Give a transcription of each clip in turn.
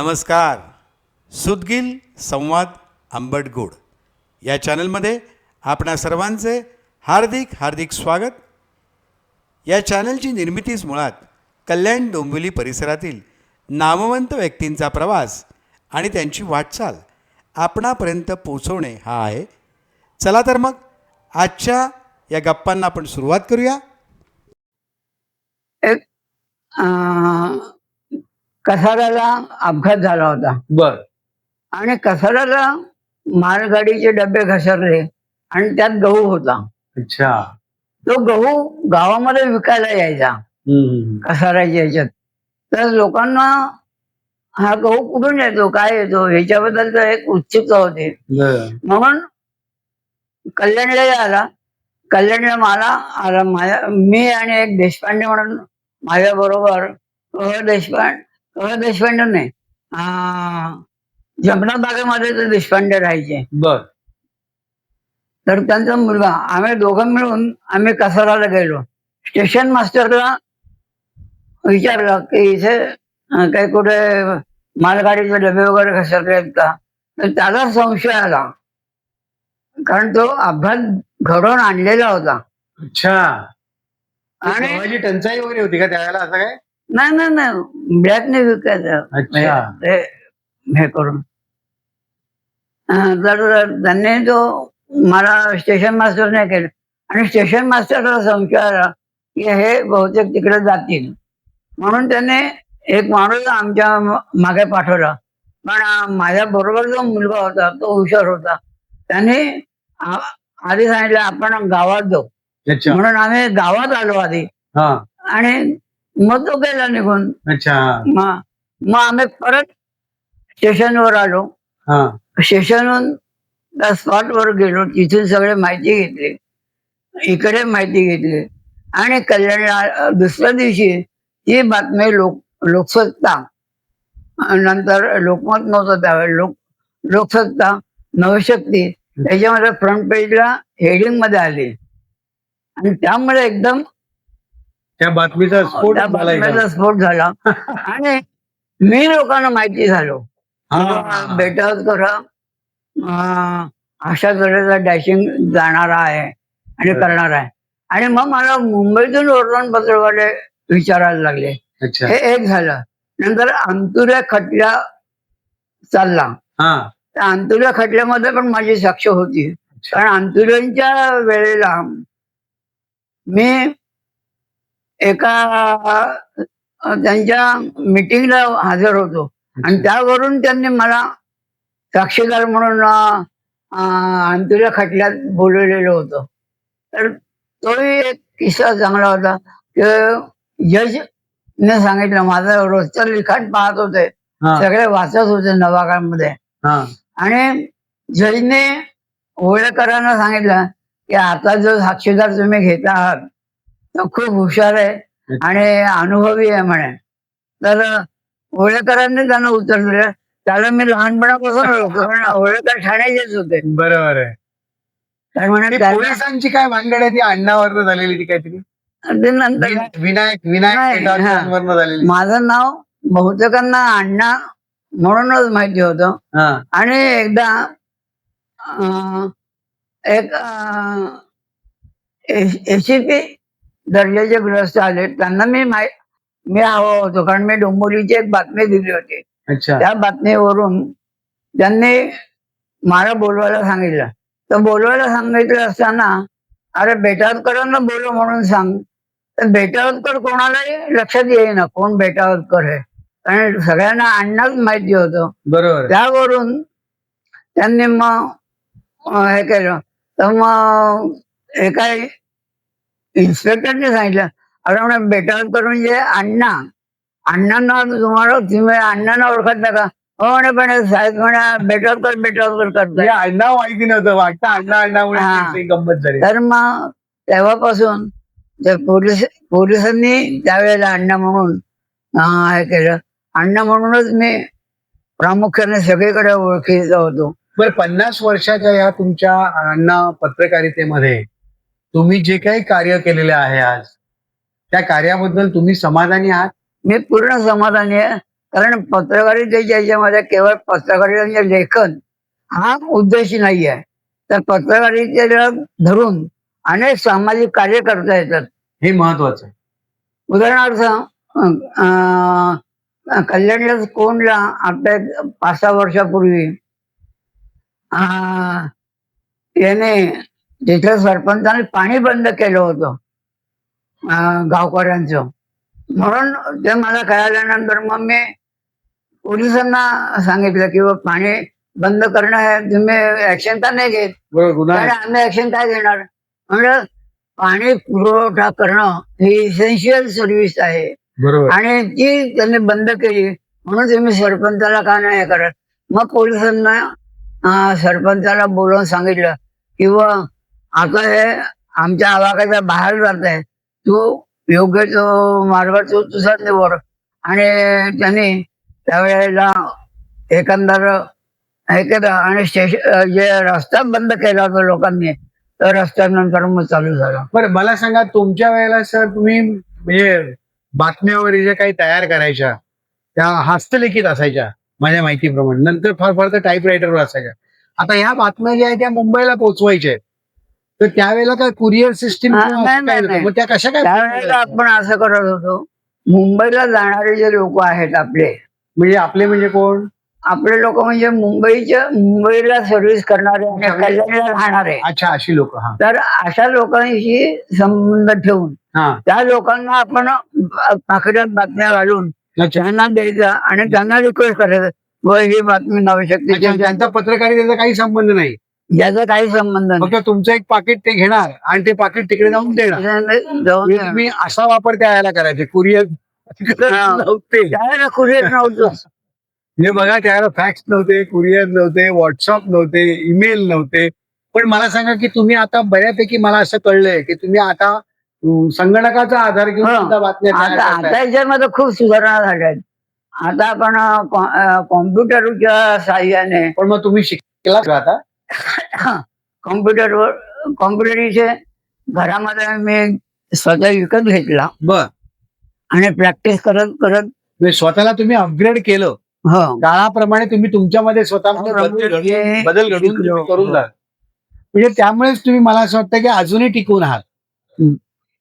नमस्कार. सुदगील संवाद आंबट गोड या चॅनलमध्ये आपणा सर्वांचे हार्दिक हार्दिक स्वागत. या चॅनलची निर्मितीच मुळात कल्याण डोंबिवली परिसरातील नामवंत व्यक्तींचा प्रवास आणि त्यांची वाटचाल आपणापर्यंत पोचवणे हा आहे. चला तर मग आजच्या या गप्पांना आपण सुरुवात करूया. एक कसाऱ्याला अपघात झाला होता बर. आणि कसाऱ्याला मालगाडीचे डबे घसरले आणि त्यात गहू होता. अच्छा. तो गहू गावामध्ये विकायला यायचा कसाऱ्याच्या याच्यात. तर लोकांना हा गहू कुठून येतो, काय येतो ह्याच्याबद्दल तर एक उत्सुकता होती. म्हणून कल्याणला आला. कल्याणला मला आला मी आणि एक देशपांडे म्हणून माझ्या बरोबर देशपांडे नाही, जमना बागेमध्ये ते देशपांडे राहायचे. बर. तर त्यांचा मुलगा, आम्ही दोघं मिळून आम्ही कसाराला गेलो. स्टेशन मास्टरला विचारलं की इथे काही कुठे मालगाडीचे डबे वगैरे घसरले आहेत का. तर त्याला संशय आला, कारण तो अपघात घडवून आणलेला होता. अच्छा. आणि आणि टंचाई वगैरे होती का त्यावेळेला, असं काय? नाही ब्लॅकने विकायचं अच्छा. ते हे करून. तर त्यांनी तो मला स्टेशन मास्टरने केलं आणि स्टेशन मास्टरला संशय आला की हे बहुतेक तिकडे जातील, म्हणून त्याने एक माणूस आमच्या मागे पाठवला. पण माझ्या बरोबर जो मुलगा होता तो हुशार होता. त्याने आधी सांगितलं आपण गावात जाऊ. अच्छा. म्हणून आम्ही गावात आलो आधी हा. आणि मग तो गेला निघून. अच्छा. मग आम्ही परत स्टेशनवर आलो. हा. स्टेशनवरून त्या स्पॉटवर गेलो. तिथून सगळे माहिती घेतली, इकडे माहिती घेतली आणि कल्याणला दुसऱ्या दिवशी ही बातमी लोकसत्ता, नंतर लोकमत नव्हतं त्यावेळेस, लोकसत्ता, नवशक्ती याच्यामध्ये फ्रंट पेजला हेडिंग मध्ये आली आणि त्यामुळे एकदम त्या बातमीचा स्फोट झाला आणि मी लोकांना माहिती झालो. बेटावर करा अशा तऱ्हेचा डॅशिंग जाणार आहे आणि करणार आहे. आणि मग मला मुंबईतून वर्तमानपत्रवाले विचारायला लागले. हे एक झालं. नंतर अंतुऱ्या खटला चालला. त्या अंतुऱ्या खटल्यामध्ये पण माझी साक्ष होती, कारण अंतुऱ्यांच्या वेळेला मी एका त्यांच्या मीटिंगला हजर होतो आणि त्यावरून त्यांनी मला साक्षीदार म्हणून अंतुऱ्या खटल्यात बोलवलेलं होतं. तर तोही एक किस्सा चांगला होता की जज ने सांगितलं, माझं रोजचं लिखाण पाहत होते, सगळे वाचत होते नवाकाळमध्ये, आणि जजने होळकरांना सांगितलं की आता जो साक्षीदार तुम्ही घेत आहात तो खूप हुशार आहे आणि अनुभवी आहे म्हणे. तर होळकरांनी त्यांना उत्तर दिलं, त्याला मी लहानपणापासून ओळखतो, कारण होळकर ठाण्याचेच होते. बरोबर आहे. तर म्हणे पोलिसांची काय भानगड आहे ती अण्णावरनं झालेली, ती काहीतरी नंतर विनायक झालेली. माझं नाव बहुतेकांना अण्णा म्हणूनच माहिती होतं. आणि एकदा एक एसीपी दर्जाचे गृहस्थ आले, त्यांना मी हवं होतो, कारण मी डोंबिवलीची एक बातमी दिली होती. त्या बातमीवरून त्यांनी मला बोलवायला सांगितलं. तर बोलवायला सांगितलं असताना, अरे बेटावरकरांना बोलव म्हणून सांग. तर बेटावरकर कोणालाही लक्षात येईना कोण बेटावरकर आहे, कारण सगळ्यांना अण्णाच माहिती होतं. बरोबर. त्यावरून त्यांनी मग हे केलं. तर मग एका इन्स्पेक्टरने सांगितलं, अरे म्हणे बेटावरकर म्हणजे अण्णांना तुम्ही अण्णांना ओळखत नका. हो म्हणे, पण साहेब म्हणे बेटावरकर करतो. अण्णा माहिती नव्हतं, वाटतं अण्णामुळे गंमत झाली. तर मग तेव्हापासून पोलिसांनी त्यावेळेला अण्णा म्हणून हे केलं. अण्णा म्हणूनच मी प्रामुख्याने सगळीकडे ओळखीचा होतो. बरं, 50 वर्षाच्या या तुमच्या अण्णा पत्रकारितेमध्ये तुम्ही जे काही कार्य केलेले आहे आज, त्या कार्याबद्दल तुम्ही समाधानी आहात? मी पूर्ण समाधानी आहे, कारण पत्रकारितेच्या याच्यामध्ये केवळ पत्रकारितेचे लेखन हा उद्देश नाही आहे, तर पत्रकारितेला धरून अनेक सामाजिक कार्य करता येतात. हे महत्वाचं आहे. उदाहरणार्थ कल्याणला कोणला आपल्या 5-6 वर्षापूर्वी याने तिथल्या सरपंचाने पाणी बंद केलं होतं गावकऱ्यांचं. म्हणून ते मला कळाल्यानंतर मग मी पोलिसांना सांगितलं की पाणी बंद करणं हे तुम्ही ऍक्शन का नाही घेत. बरोबर, गुन्हा आहे. आम्ही ऍक्शन काय घेणार म्हणजे पाणी पुरवठा करणं ही इसेन्शियल सर्व्हिस आहे बरोबर. आणि ती त्यांनी बंद केली म्हणून तुम्ही सरपंचाला का नाही हे करत. मग पोलिसांना सरपंचाला बोलवून सांगितलं किंवा आता हे आमच्या आवाकाच्या बाहेर जात आहे, तू योग्य तो मार्ग तू तुझा निवड. आणि त्यांनी त्यावेळेला एकंदर हे केलं आणि स्टेशन जे रस्ता बंद केला होता लोकांनी, तर रस्त्यानंतर मग चालू झाला. बरं, मला सांगा तुमच्या वेळेला सर तुम्ही म्हणजे बातम्या वगैरे जे काही तयार करायच्या त्या हस्तलिखित असायच्या माझ्या माहितीप्रमाणे, नंतर फार फार तर टाईपरायटरवर असायच्या. आता ह्या बातम्या ज्या आहेत त्या मुंबईला पोहोचवायच्या आहेत, तर त्यावेळेला काय कुरिअर सिस्टीम नाही. मग त्या कशा काय त्यावेळेला आपण असं करत होतो, मुंबईला जाणारे जे लोक आहेत आपले म्हणजे कोण? आपले लोक म्हणजे मुंबईला सर्व्हिस करणारे आणि कल्याणला राहणारे. अच्छा, अशी लोक. हा तर अशा लोकांशी संबंध ठेवून हा त्या लोकांना आपण पाकिटात बातम्या घालून अच्छा. त्यांना द्यायचा आणि त्यांना रिक्वेस्ट करायचं व ही बातमी नाव अच्छा, शकते, त्यांचा पत्रकारितेचा काही संबंध नाही, ज्याचा काही संबंध नाही. फक्त तुमचं एक पाकिट ते घेणार आणि ते पाकिट तिकडे जाऊन देणार. जाऊन द्या. तुम्ही असा वापर त्याला करायचे, कुरिअर नव्हते. त्यावेळेला कुरिअर नव्हतं. हे बघा, त्याला फॅक्स नव्हते, कुरिअर नव्हते, व्हॉट्सअप नव्हते, ईमेल नव्हते. पण मला सांगा की तुम्ही आता बऱ्यापैकी मला असं कळलंय की तुम्ही आता संगणकाचा आधार घेऊन हो. सुद्धा बातम्या तयार आता करताय. याच्यामध्ये खूप सुधारणा झाल्या आहेत. आता आपण कॉम्प्युटरच्या साह्याने पण मग तुम्ही शिकला का आता? कॉम्प्युटरचे घरामध्ये मी स्वतः विकत घेतला बर, आणि प्रॅक्टिस करत करत म्हणजे स्वतःला तुम्ही अपग्रेड केलं, हो काळाप्रमाणे तुम्ही तुमच्यामध्ये स्वतःमध्ये बदल घडून तुम्ही करून जा. म्हणजे त्यामुळेच तुम्ही, मला असं वाटतं की अजूनही टिकून आहात.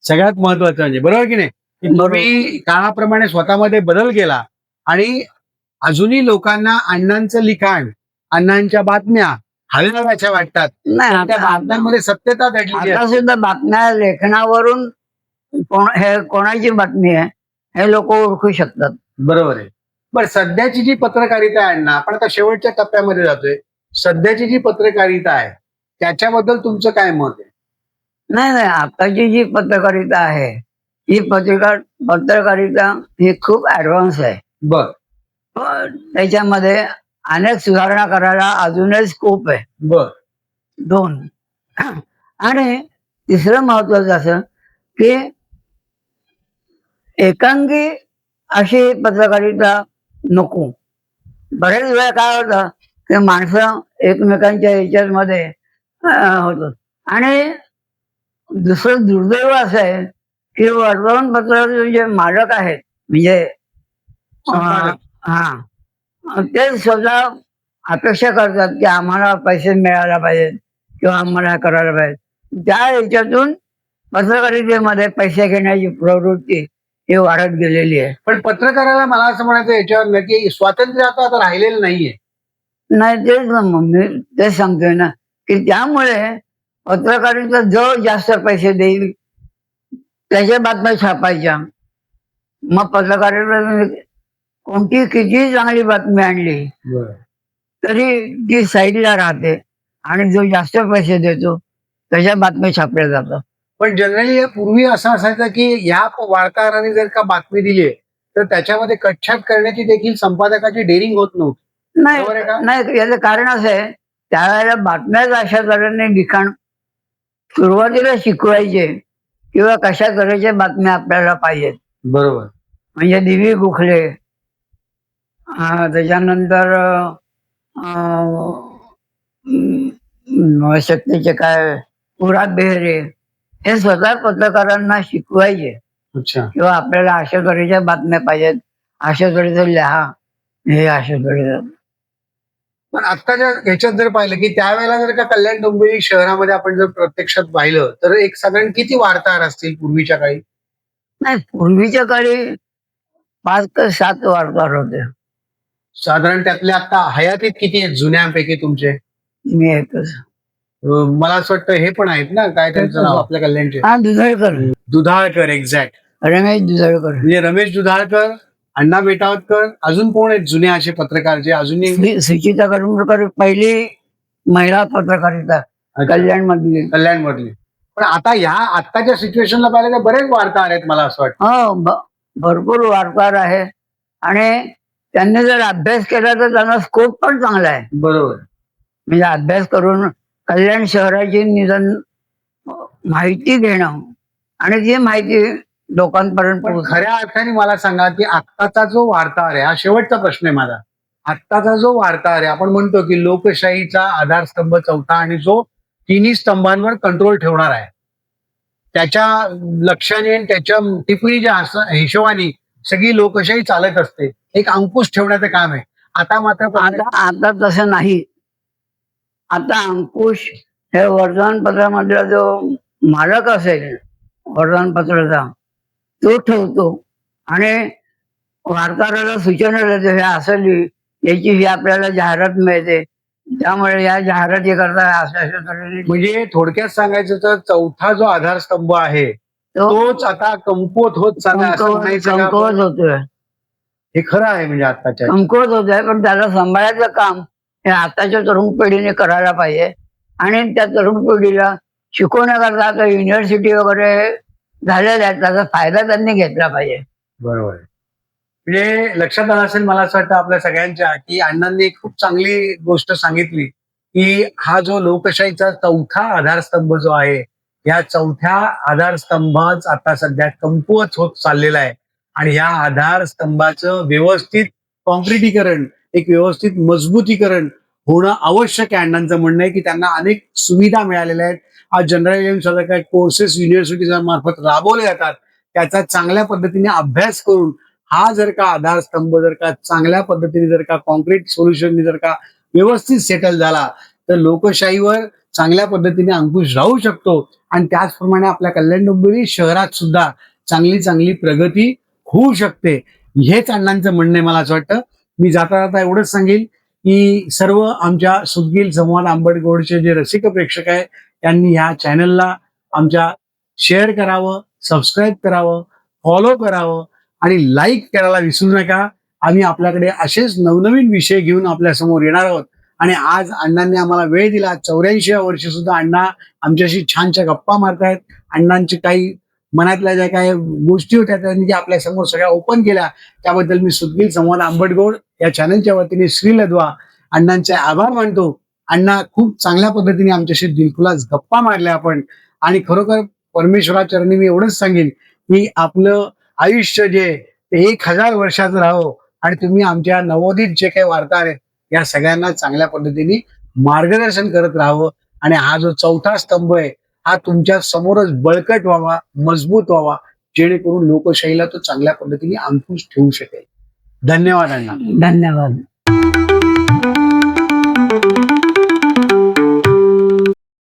सगळ्यात महत्वाचं म्हणजे, बरोबर की नाही, की तुम्ही काळाप्रमाणे स्वतःमध्ये बदल केला आणि अजूनही लोकांना अण्णांचं लिखाण, अण्णांच्या बातम्या हलणाऱ्याच्या वाटतात. नाही. त्या बातम्यांमध्ये सत्यता दडलेली आता आहे. सुद्धा बातम्या लेखनावरून हे कोणाची बातमी आहे हे लोक ओळखू शकतात. बरोबर आहे. बरं, सध्याची जी पत्रकारिता आहे अण्णा, आपण आता शेवटच्या टप्प्यामध्ये जातोय, सध्याची जी पत्रकारिता आहे त्याच्याबद्दल तुमचं काय मत आहे? नाही, आताची जी पत्रकारिता आहे ही पत्रकारिता ही खूप ऍडव्हान्स आहे. बर पण त्याच्यामध्ये अनेक सुधारणा करायला अजूनही स्कोप आहे. बर 2 आणि तिसरं महत्वाचं असं की एकांगी अशी पत्रकारिता नको. बरेच वेळा काय होतं की माणसं एकमेकांच्या ह्याच्यामध्ये होतात. आणि दुसरं दुर्दैव असं आहे की वर्तमानपत्राचे जे मालक आहेत म्हणजे संपादक. ते स्वतः अपेक्षा करतात की आम्हाला पैसे मिळायला पाहिजेत किंवा आम्हाला करायला पाहिजे. त्या ह्याच्यातून पत्रकारितेमध्ये पैसे घेण्याची प्रवृत्ती ही वाढत गेलेली आहे. पण पत्रकाराला मला असं म्हणायचं याच्यावर की स्वातंत्र्य आता राहिलेलं नाहीये. नाही, तेच ना, मग मी तेच सांगतोय ना की त्यामुळे पत्रकारिता जो जास्त पैसे देईल त्याच्या बातम्या छापायच्या. मग पत्रकारिता कोणती किती चांगली बातमी आणली तरी ती साईडला राहते आणि जो जास्त पैसे देतो त्याच्या बातम्या छापल्या जातात. पण जनरली पूर्वी असं असायचं की या वार्ताहराने जर का बातमी दिली तर त्याच्यामध्ये कटछाट करण्याची देखील संपादकाची डेअरिंग होत नव्हती. बरोबर आहे का? नाही, याचं कारण असं आहे, त्यावेळेला बातम्याच अशा तऱ्हेने लिखाण सुरुवातीला शिकवायचे किंवा कशा तऱ्हेच्या बातम्या आपल्याला पाहिजेत. बरोबर. म्हणजे दिवी गोखले, त्याच्यानंतर शक्तीचे काय पुरात बेहरे हे स्वतः पत्रकारांना शिकवायचे अच्छा. किंवा आपल्याला अशा तऱ्हेच्या बातम्या पाहिजेत, अशा तऱ्हेचं लिहा. हे असे घडलं. पण आत्ताच्या ह्याच्यात जर पाहिलं की त्यावेळेला जर का कल्याण डोंबिवली शहरामध्ये आपण जर प्रत्यक्षात पाहिलं तर एक साधारण किती वार्ताहर असतील पूर्वीच्या काळी? नाही, पूर्वीच्या काळी 5 ते 7 वार्ताहर होते. साधारण त्यातले आता हयातीत किती आहेत जुन्यापैकी तुमचे? मी एकच. मला असं वाटतं हे पण आहेत ना, काय त्यांचं नाव आपल्या कल्याणचे? हा, दुधाळकर, दुधाळकर. एक्झॅक्ट. रमेश दुधाळकर, म्हणजे रमेश दुधाळकर, अण्णा बेटावतकर, अजून कोण आहेत जुने असे पत्रकार जे अजूनही? सुचिता करमरकर पहिली महिला पत्रकारिता कल्याण मधली. कल्याण मधली. पण आता ह्या आत्ताच्या सिच्युएशनला पाहिलं तर बरेच वार्ताहर आहेत मला असं वाटतं. हो, भरपूर वार्ताहर आहे आणि त्यांनी जर अभ्यास केला तर त्यांना स्कोप पण चांगला आहे. बरोबर. म्हणजे अभ्यास करून कल्याण शहराची निदान माहिती घेणं आणि ती माहिती लोकांपर्यंत पण पोहोचणं. खऱ्या अर्थाने मला सांगा की आत्ताचा जो वार्ताहर आहे, हा शेवटचा प्रश्न आहे माझा. आत्ताचा जो वार्ताहर आहे, आपण म्हणतो की लोकशाहीचा आधारस्तंभ चौथा आणि जो तिन्ही स्तंभांवर कंट्रोल ठेवणार आहे, त्याच्या लक्षाने आणि त्याच्या टिप्पणीच्या हिशोबाने सगळी लोकशाही चालत असते. एक अंकुश ठेवण्याचं काम आहे. आता मात्र आता तसं नाही. आता अंकुश हे वर्तमानपत्रामधला जो मालक असेल वर्तमानपत्राचा, तो ठेवतो आणि वार्ताहराला सूचना देतो, हे असं लिही, याची ही आपल्याला जाहिरात मिळते, त्यामुळे या जाहिराती करता अशा तऱ्हेने म्हणजे थोडक्यात सांगायचं तर चौथा जो आधारस्तंभ आहे तो तोच आता कमकुवत होत चाललाय असं म्हणायचं का? कमकुवत होतोय. हे खरं आहे म्हणजे आत्ताच्या. कमकुवत होतोय, पण त्याला सांभाळायचं काम हे आताच्या तरुण पिढीने करायला पाहिजे आणि त्या तरुण पिढीला शिकवण्याकरता आता युनिव्हर्सिटी वगैरे झालेल्या आहेत, त्याचा फायदा त्यांनी घेतला पाहिजे. बरोबर आहे. म्हणजे लक्षात आलं असेल मला असं वाटतं आपल्या सगळ्यांच्या की अण्णांनी एक खूप चांगली गोष्ट सांगितली की हा जो लोकशाहीचा चौथा आधारस्तंभ जो आहे, या चौथ्या आधारस्तंभाच आता सध्या कमकुवत होत चाललेला आहे आणि या आधारस्तंभाचं व्यवस्थित कॉन्क्रिटीकरण, एक व्यवस्थित मजबूतीकरण होणं आवश्यक आहे. अण्णांचं म्हणणं आहे की त्यांना अनेक सुविधा मिळालेल्या आहेत. आज जनरल सारख्या कोर्सेस युनिव्हर्सिटीच्या मार्फत राबवले जातात. त्याचा चांगल्या पद्धतीने अभ्यास करून हा जर का आधारस्तंभ जर का चांगल्या पद्धतीने जर का कॉन्क्रीट सोल्युशन जर का व्यवस्थित सेटल झाला तर लोकशाहीवर चांगल्या पद्धतीने अंकुश राहू शकतो आणि त्याचप्रमाणे आपल्या कल्याण डोंबिवली शहरात सुद्धा चांगली चांगली प्रगती होऊ शकते. हेच अण्णांचं म्हणणं आहे मला असं वाटतं. मी जाता जाता एवढंच सांगेल की सर्व आमच्या सुखगील संवाद आंबेडकरचे जे रसिक प्रेक्षक आहे त्यांनी ह्या चॅनलला आमच्या शेअर करावं, सबस्क्राईब करावं, फॉलो करावं आणि लाईक करायला विसरू नका. आम्ही आपल्याकडे असेच नवनवीन विषय घेऊन आपल्या समोर येणार आहोत आणि आज अण्णांनी आम्हाला वेळ दिला. 84व्या वर्षी सुद्धा अण्णा आमच्याशी छानच्या गप्पा मारतायत. अण्णांची काही मनातल्या ज्या काही गोष्टी होत्या त्यांनी आपल्या समोर सगळ्या ओपन केल्या, त्याबद्दल मी सुखगील संवाद आंबेडकर या चॅनलच्या वतीने श्री लद्वा अण्णांचे आभार मानतो. अण्णा खूप चांगल्या पद्धतीने आमच्याशी दिलखुलास गप्पा मारल्या आपण आणि खरोखर परमेश्वराचरणी मी एवढंच सांगेन की आपलं आयुष्य जे ते 1000 वर्षाचं राहो आणि तुम्ही आमच्या नवोदित जे काही वार्ताहर आहेत या सगळ्यांना चांगल्या पद्धतीने मार्गदर्शन करत राहावं आणि हा जो चौथा स्तंभ आहे हा तुमच्या समोरच बळकट व्हावा, मजबूत व्हावा, जेणेकरून लोकशाहीला तो चांगल्या पद्धतीने अंकुश ठेवू शकेल. धन्यवाद अण्णा. धन्यवाद.